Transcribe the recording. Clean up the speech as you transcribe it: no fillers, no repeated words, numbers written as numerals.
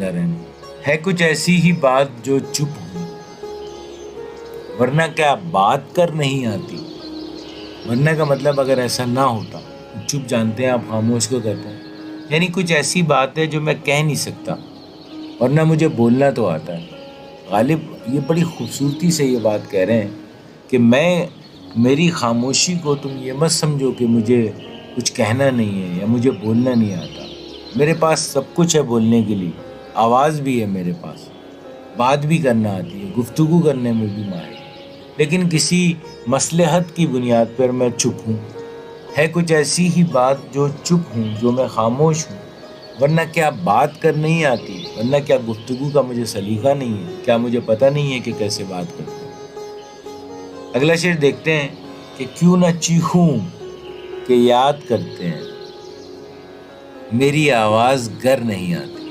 زندہ رہنے. ہے کچھ ایسی ہی بات جو چپ ہوں، ورنہ کیا بات کر نہیں آتی. ورنہ کا مطلب اگر ایسا نہ ہوتا، چپ جانتے ہیں آپ خاموش کو کہتے ہیں، یعنی کچھ ایسی بات ہے جو میں کہہ نہیں سکتا ورنہ مجھے بولنا تو آتا ہے. غالب یہ بڑی خوبصورتی سے یہ بات کہہ رہے ہیں کہ میری خاموشی کو تم یہ مت سمجھو کہ مجھے کچھ کہنا نہیں ہے یا مجھے بولنا نہیں آتا. میرے پاس سب کچھ ہے بولنے کے لیے، آواز بھی ہے میرے پاس، بات بھی کرنا آتی ہے، گفتگو کرنے میں بھی ماہر، لیکن کسی مصلحت کی بنیاد پر میں چپ ہوں. ہے کچھ ایسی ہی بات جو چپ ہوں، جو میں خاموش ہوں، ورنہ کیا بات کر نہیں آتی، ورنہ کیا گفتگو کا مجھے سلیقہ نہیں ہے، کیا مجھے پتہ نہیں ہے کہ کیسے بات کرتے ہیں. اگلا شعر دیکھتے ہیں کہ کیوں نہ چیخوں کہ یاد کرتے ہیں، میری آواز گر نہیں آتی.